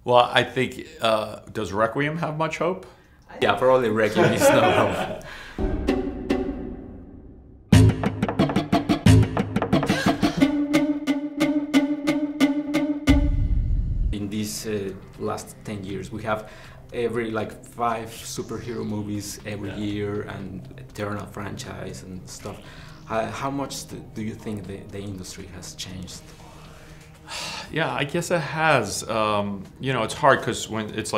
Well, I think, does Requiem have much hope? Yeah, probably Requiem is no hope. In these last 10 years, we have every 5 superhero movies every year and eternal franchise and stuff. How much do you think the industry has changed? Yeah, I guess it has. You know, it's hard because when it's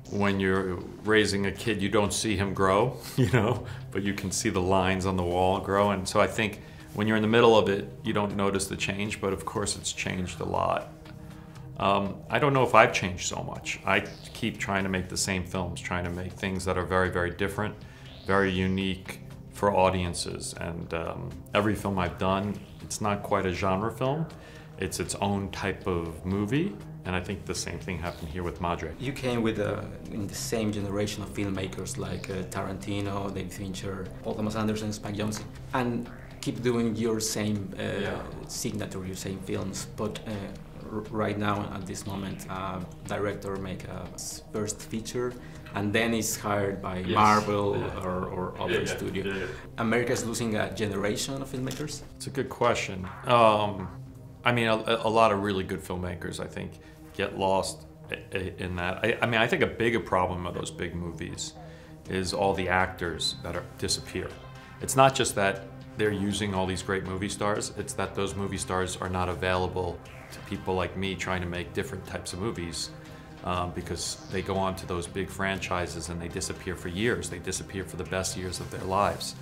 when you're raising a kid, you don't see him grow, you know, but you can see the lines on the wall grow. And so I think when you're in the middle of it, you don't notice the change, but of course it's changed a lot. I don't know if I've changed so much. I keep trying to make the same films, trying to make things that are very, very different, very unique for audiences. And every film I've done, it's not quite a genre film. It's its own type of movie, and I think the same thing happened here with Madre. You came with in the same generation of filmmakers like Tarantino, David Fincher, Paul Thomas Anderson, Spike Jonze, and keep doing your same signature, your same films. But right now, at this moment, director make a first feature, and then is hired by Marvel or other studio. America is losing a generation of filmmakers? It's a good question. I mean, a lot of really good filmmakers, I think, get lost in that. I mean, I think a bigger problem of those big movies is all the actors that disappear. It's not just that they're using all these great movie stars, it's that those movie stars are not available to people like me trying to make different types of movies because they go on to those big franchises and they disappear for years. They disappear for the best years of their lives.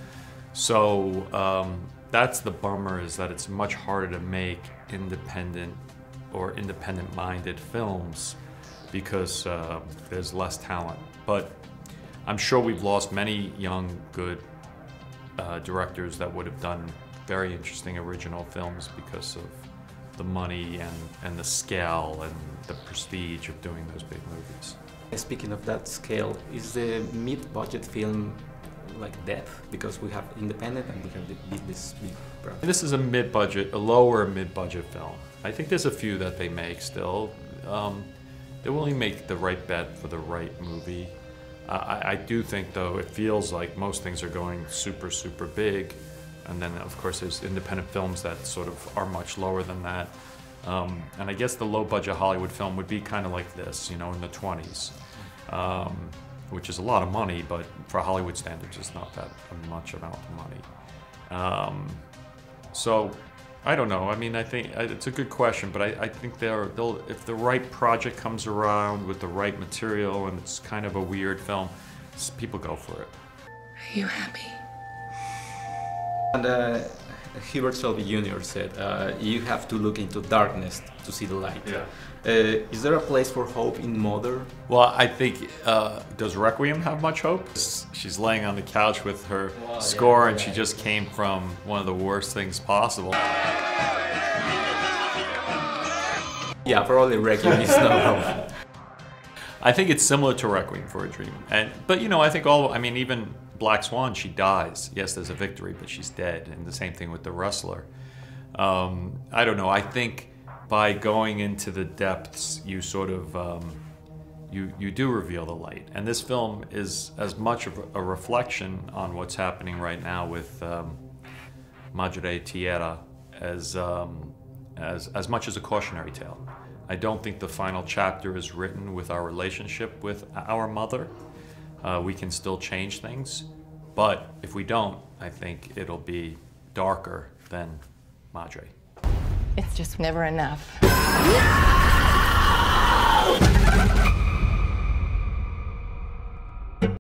So that's the bummer, is that it's much harder to make independent or independent-minded films because there's less talent. But I'm sure we've lost many young, good directors that would have done very interesting original films because of the money and the scale and the prestige of doing those big movies. Speaking of that scale, is the mid-budget film like death? Because we have independent and we have this big product. This is a lower mid-budget film. I think there's a few that they make still. They will only make the right bet for the right movie. I do think, though, it feels like most things are going super, super big. And then, of course, there's independent films that sort of are much lower than that. And I guess the low-budget Hollywood film would be kind of like this, you know, in the 20s. Which is a lot of money, but for Hollywood standards, it's not that much amount of money. So, I don't know. I mean, I think it's a good question, but I think they'll if the right project comes around with the right material and it's kind of a weird film, people go for it. Are you happy? And Hubert Shelby Jr. said, you have to look into darkness to see the light. Yeah. Is there a place for hope in Mother? Well, I think, does Requiem have much hope? She's laying on the couch with her score, and she just came from one of the worst things possible. Yeah, probably Requiem is no hope. I think it's similar to Requiem for a Dream. But you know, I think even Black Swan, she dies. Yes, there's a victory, but she's dead. And the same thing with The Wrestler. I don't know, I think by going into the depths, you sort of, you do reveal the light. And this film is as much of a reflection on what's happening right now with Madre Tierra as much as a cautionary tale. I don't think the final chapter is written with our relationship with our mother. We can still change things, but if we don't, I think it'll be darker than Madre. It's just never enough.